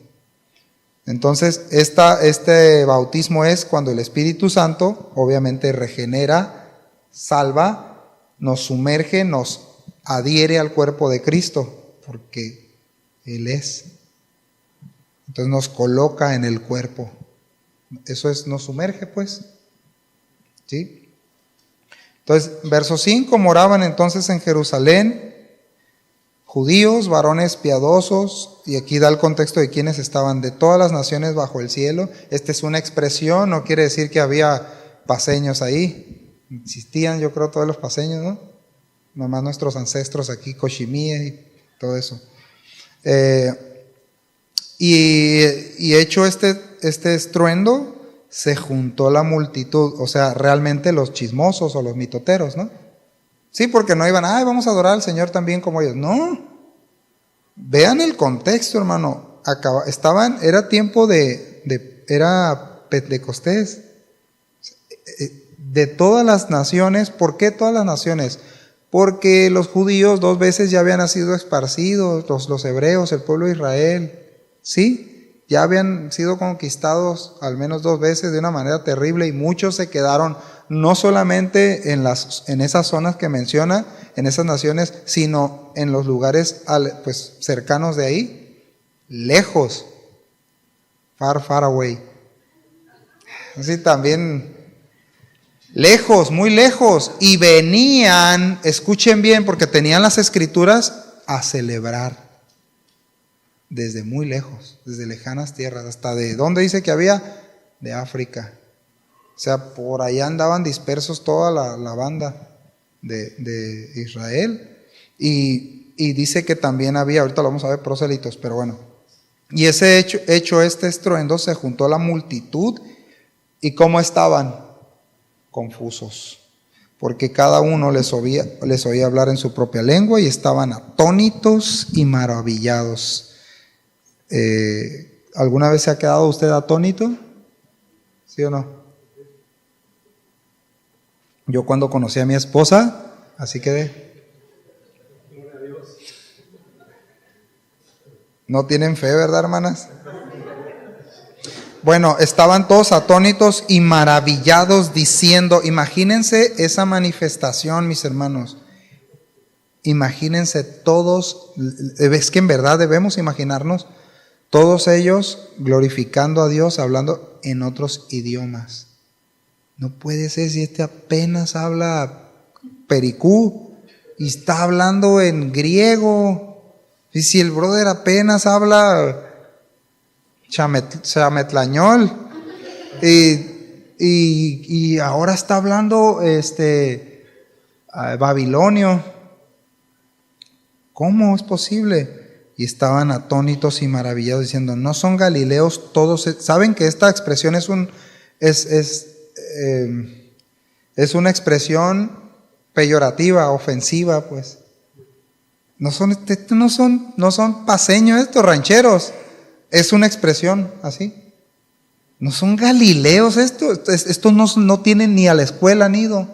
Entonces, este bautismo es cuando el Espíritu Santo obviamente regenera, salva, nos sumerge, nos adhiere al cuerpo de Cristo, porque Él es. Entonces nos coloca en el cuerpo. Eso es, nos sumerge pues. ¿Sí? Entonces, verso 5, moraban entonces en Jerusalén judíos, varones piadosos, y aquí da el contexto de quienes estaban de todas las naciones bajo el cielo. Esta es una expresión, no quiere decir que había paseños ahí. Existían, yo creo, todos los paseños, ¿no? Nomás nuestros ancestros aquí, Cochimíes y todo eso. Y hecho este estruendo, se juntó la multitud, o sea, realmente los chismosos o los mitoteros, ¿no? Sí, porque no iban, vamos a adorar al Señor también como ellos. No. Vean el contexto, hermano. Era tiempo era Pentecostés. De todas las naciones. ¿Por qué todas las naciones? Porque los judíos 2 veces ya habían sido esparcidos, los hebreos, el pueblo de Israel. ¿Sí? Ya habían sido conquistados al menos 2 veces de una manera terrible y muchos se quedaron no solamente en esas zonas que menciona, en esas naciones, sino en los lugares pues, cercanos de ahí, lejos, far away. Así también, lejos, muy lejos, y venían, escuchen bien, porque tenían las escrituras, a celebrar, desde muy lejos, desde lejanas tierras, hasta de, ¿dónde dice que había? De África. O sea, por allá andaban dispersos toda la banda de Israel. Y dice que también había, ahorita lo vamos a ver, prosélitos, pero bueno. Y ese hecho este estruendo, se juntó la multitud. ¿Y cómo estaban? Confusos. Porque cada uno les oía hablar en su propia lengua y estaban atónitos y maravillados. ¿Alguna vez se ha quedado usted atónito? ¿Sí o no? Yo cuando conocí a mi esposa, así quedé. No tienen fe, ¿verdad, hermanas? Bueno, estaban todos atónitos y maravillados diciendo, imagínense esa manifestación, mis hermanos. Imagínense todos, es que en verdad debemos imaginarnos todos ellos glorificando a Dios, hablando en otros idiomas. No puede ser si este apenas habla pericú y está hablando en griego. Y si el brother apenas habla chametlañol y ahora está hablando babilonio. ¿Cómo es posible? Y estaban atónitos y maravillados diciendo, ¿no son galileos todos? ¿Saben que esta expresión es una expresión peyorativa, ofensiva, pues? No son paseños estos rancheros. Es una expresión así. No son galileos estos no tienen ni a la escuela han ido.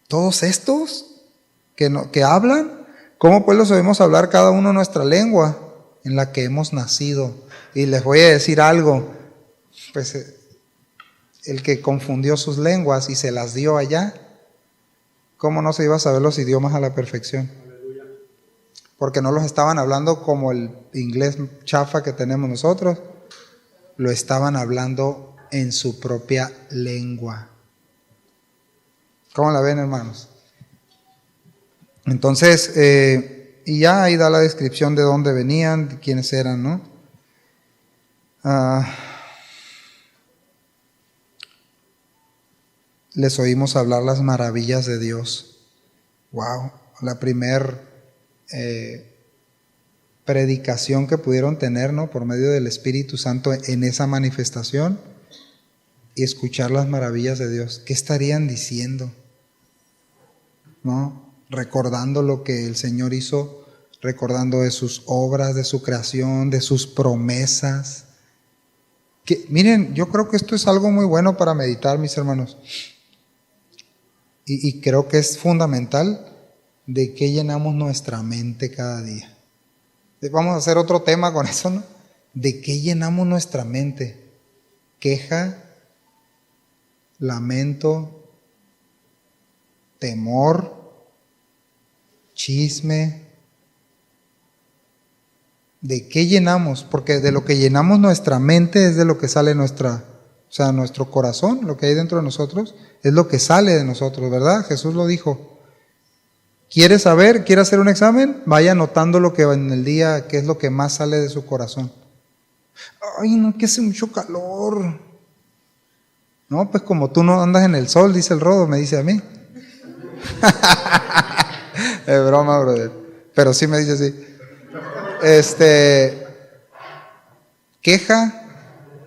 Todos estos que hablan, ¿cómo pues los oímos hablar cada uno nuestra lengua en la que hemos nacido? Y les voy a decir algo, pues el que confundió sus lenguas y se las dio allá, ¿cómo no se iba a saber los idiomas a la perfección? porque no los estaban hablando como el inglés chafa que tenemos nosotros, lo estaban hablando en su propia lengua. ¿Cómo la ven, hermanos? Entonces, y ya ahí da la descripción de dónde venían, de quiénes eran, ¿no? Les oímos hablar las maravillas de Dios. Wow, la primer predicación que pudieron tener, ¿no? Por medio del Espíritu Santo en esa manifestación, y escuchar las maravillas de Dios. ¿Qué estarían diciendo? ¿No? Recordando lo que el Señor hizo, recordando de sus obras, de su creación, de sus promesas. Que, miren, yo creo que esto es algo muy bueno para meditar, mis hermanos. Y creo que es fundamental de qué llenamos nuestra mente cada día. Vamos a hacer otro tema con eso, ¿no? ¿De qué llenamos nuestra mente? Queja, lamento, temor, chisme. ¿De qué llenamos? Porque de lo que llenamos nuestra mente es de lo que sale nuestro corazón, lo que hay dentro de nosotros, es lo que sale de nosotros, ¿verdad? Jesús lo dijo. ¿Quiere saber? ¿Quiere hacer un examen? Vaya anotando lo que en el día, qué es lo que más sale de su corazón. Ay, no, que hace mucho calor. No, pues como tú no andas en el sol, dice el Rodo, me dice a mí. Es broma, brother. Pero sí me dice así. Queja,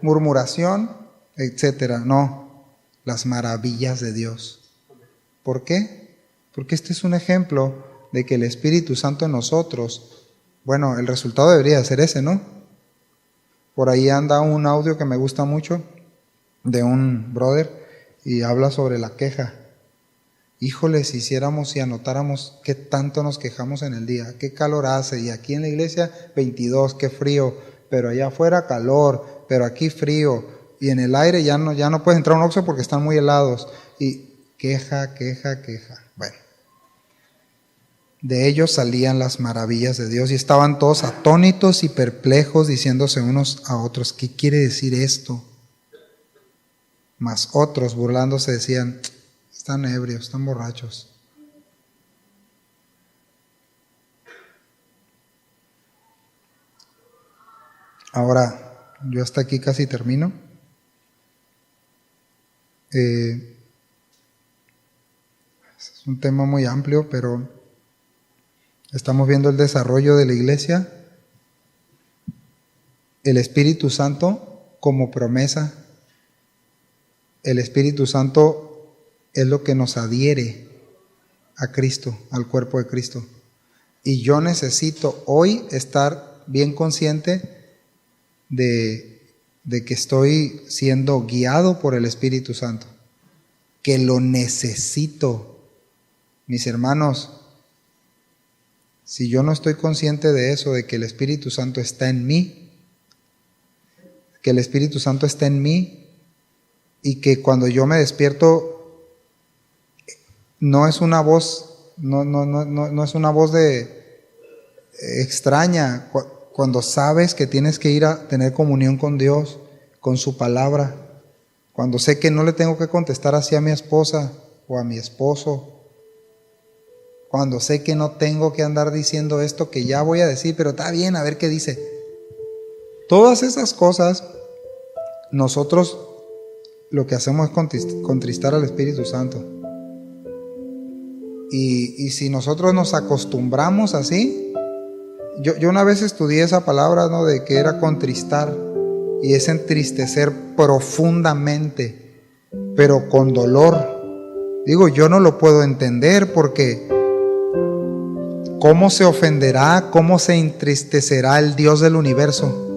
murmuración, etcétera. No, las maravillas de Dios. ¿Por qué? Porque este es un ejemplo de que el Espíritu Santo en nosotros, bueno, el resultado debería ser ese, ¿no? Por ahí anda un audio que me gusta mucho de un brother y habla sobre la queja. Híjole, si hiciéramos y anotáramos qué tanto nos quejamos en el día, qué calor hace, y aquí en la iglesia 22, qué frío, pero allá afuera calor, pero aquí frío, y en el aire ya no puedes entrar a un Oxxo porque están muy helados, y queja. Bueno, de ellos salían las maravillas de Dios y estaban todos atónitos y perplejos, diciéndose unos a otros, ¿qué quiere decir esto? Mas otros, burlándose, decían, están ebrios, están borrachos. Ahora, yo hasta aquí casi termino. Es un tema muy amplio, pero estamos viendo el desarrollo de la iglesia, el Espíritu Santo como promesa. El Espíritu Santo es lo que nos adhiere a Cristo, al cuerpo de Cristo. Y yo necesito hoy estar bien consciente de que estoy siendo guiado por el Espíritu Santo, que lo necesito. Mis hermanos, si yo no estoy consciente de eso, de que el Espíritu Santo está en mí, y que cuando yo me despierto no es una voz, no es una voz de extraña, cuando sabes que tienes que ir a tener comunión con Dios, con su palabra, cuando sé que no le tengo que contestar así a mi esposa o a mi esposo, cuando sé que no tengo que andar diciendo esto que ya voy a decir, pero está bien, a ver qué dice. Todas esas cosas, nosotros lo que hacemos es contristar al Espíritu Santo. Y si nosotros nos acostumbramos así, yo una vez estudié esa palabra, ¿no? De que era contristar, y es entristecer profundamente, pero con dolor. Digo, yo no lo puedo entender porque ¿cómo se ofenderá, cómo se entristecerá el Dios del universo?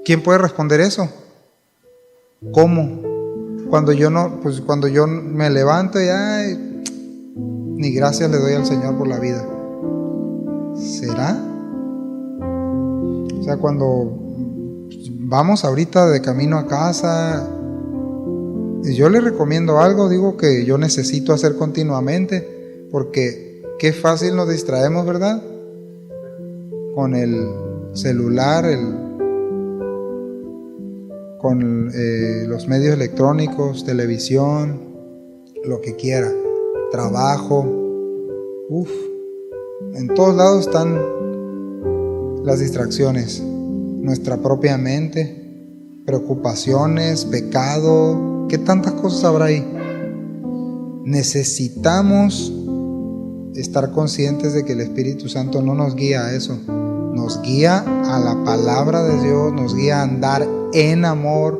¿Quién puede responder eso? ¿Cómo? Cuando yo me levanto y ni gracias le doy al Señor por la vida. ¿Será? O sea, cuando vamos ahorita de camino a casa, yo le recomiendo algo, digo que yo necesito hacer continuamente, porque qué fácil nos distraemos, ¿verdad? Con el celular, con los medios electrónicos, televisión, lo que quiera, trabajo. En todos lados están las distracciones. Nuestra propia mente, preocupaciones, pecado, ¿qué tantas cosas habrá ahí? Necesitamos estar conscientes de que el Espíritu Santo no nos guía a eso. Nos guía a la palabra de Dios, nos guía a andar en amor,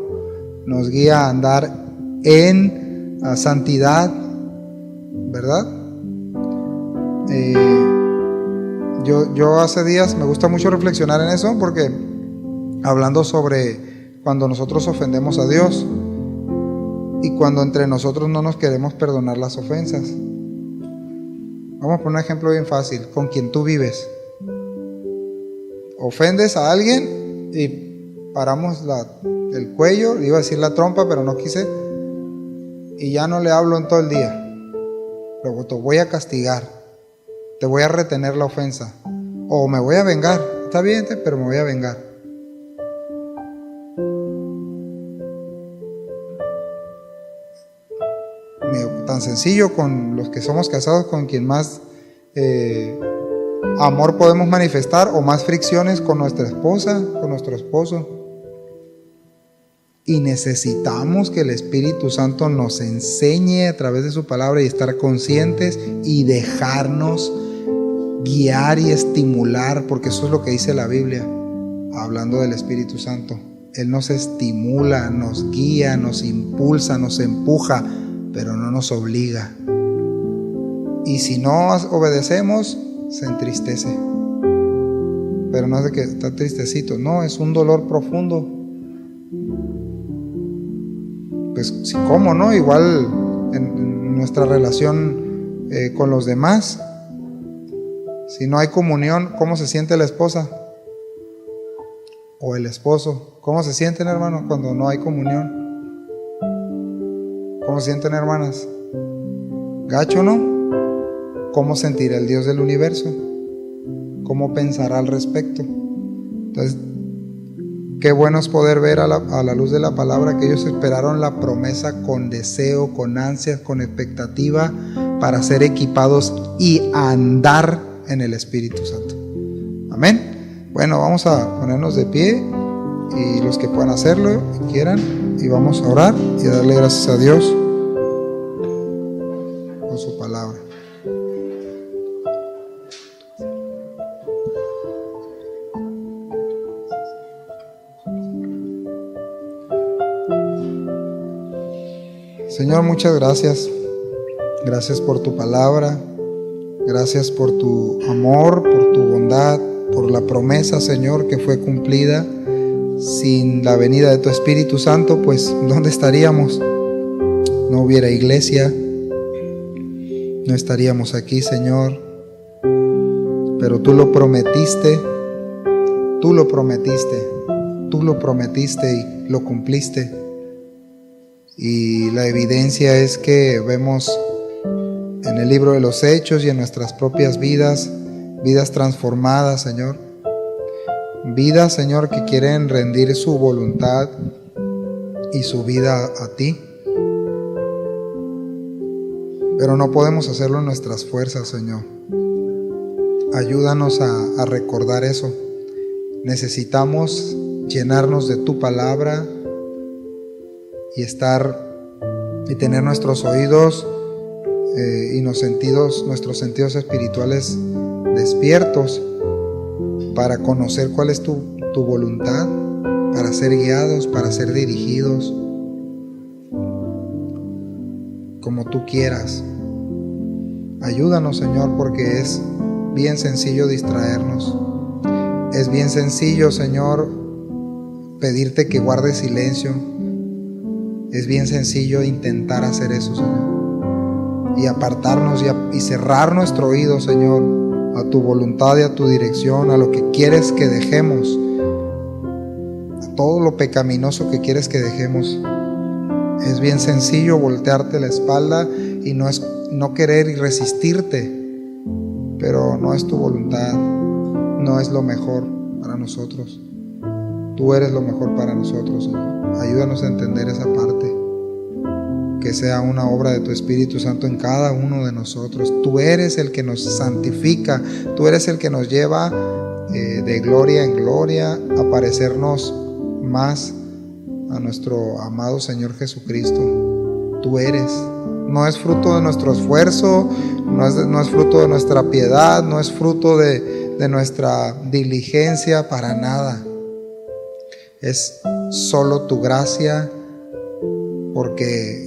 nos guía a andar en santidad, ¿verdad? Yo hace días me gusta mucho reflexionar en eso, porque hablando sobre cuando nosotros ofendemos a Dios y cuando entre nosotros no nos queremos perdonar las ofensas. Vamos a poner un ejemplo bien fácil, con quien tú vives. Ofendes a alguien y paramos el cuello, iba a decir la trompa, pero no quise, y ya no le hablo en todo el día. Luego te voy a castigar, te voy a retener la ofensa, o me voy a vengar. Está bien, pero me voy a vengar. Tan sencillo con los que somos casados, con quien más amor podemos manifestar, o más fricciones con nuestra esposa, con nuestro esposo. Y necesitamos que el Espíritu Santo nos enseñe a través de su palabra y estar conscientes y dejarnos guiar y estimular, porque eso es lo que dice la Biblia, hablando del Espíritu Santo. Él nos estimula, nos guía, nos impulsa, nos empuja, pero no nos obliga. Y si no obedecemos, se entristece. Pero no es de que está tristecito, no, es un dolor profundo. Pues sí, ¿cómo no? Igual en nuestra relación con los demás, si no hay comunión, ¿cómo se siente la esposa? O el esposo, ¿cómo se sienten, hermanos, cuando no hay comunión? ¿Cómo se sienten, hermanas? ¿Gacho, no? ¿Cómo sentirá el Dios del universo? ¿Cómo pensará al respecto? Entonces, qué bueno es poder ver a la luz de la palabra que ellos esperaron la promesa con deseo, con ansias, con expectativa, para ser equipados y andar en el Espíritu Santo. Amén. Bueno, vamos a ponernos de pie, y los que puedan hacerlo, quieran, y vamos a orar y a darle gracias a Dios por su palabra. Señor, muchas gracias. Gracias por tu palabra. Gracias por tu amor, por tu bondad, por la promesa, Señor, que fue cumplida. Sin la venida de tu Espíritu Santo, pues, ¿dónde estaríamos? No hubiera iglesia, no estaríamos aquí, Señor. Pero tú lo prometiste, tú lo prometiste, tú lo prometiste y lo cumpliste. Y la evidencia es que vemos en el libro de los Hechos y en nuestras propias vidas, vidas transformadas, Señor. Vidas, Señor, que quieren rendir su voluntad y su vida a ti. Pero no podemos hacerlo en nuestras fuerzas, Señor. Ayúdanos a recordar eso. Necesitamos llenarnos de tu palabra y tener nuestros oídos y nuestros sentidos espirituales despiertos, para conocer cuál es tu voluntad, para ser guiados, para ser dirigidos como tú quieras. Ayúdanos, Señor, porque es bien sencillo distraernos. Es bien sencillo, Señor, pedirte que guardes silencio. Es bien sencillo intentar hacer eso, Señor, y apartarnos y cerrar nuestro oído, Señor, a tu voluntad y a tu dirección, a lo que quieres que dejemos, a todo lo pecaminoso que quieres que dejemos. Es bien sencillo voltearte la espalda y no querer y resistirte pero no es tu voluntad, no es lo mejor para nosotros. Tú eres lo mejor para nosotros, Señor. Ayúdanos a entender esa parte, que sea una obra de tu Espíritu Santo en cada uno de nosotros. Tú eres el que nos santifica, tú eres el que nos lleva de gloria en gloria a parecernos más a nuestro amado Señor Jesucristo. Tú eres. No es fruto de nuestro esfuerzo, no es fruto de nuestra piedad, no es fruto de nuestra diligencia, para nada. Es solo tu gracia, porque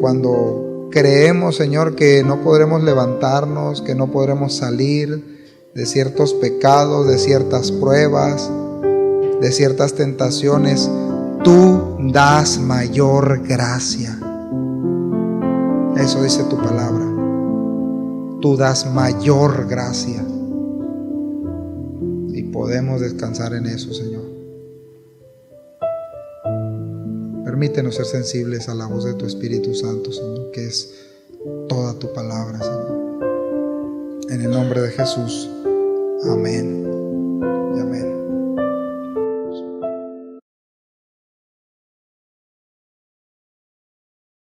cuando creemos, Señor, que no podremos levantarnos, que no podremos salir de ciertos pecados, de ciertas pruebas, de ciertas tentaciones, tú das mayor gracia. Eso dice tu palabra. Tú das mayor gracia. Y podemos descansar en eso, Señor. Permítenos ser sensibles a la voz de tu Espíritu Santo, Señor, que es toda tu palabra, Señor. En el nombre de Jesús. Amén y amén.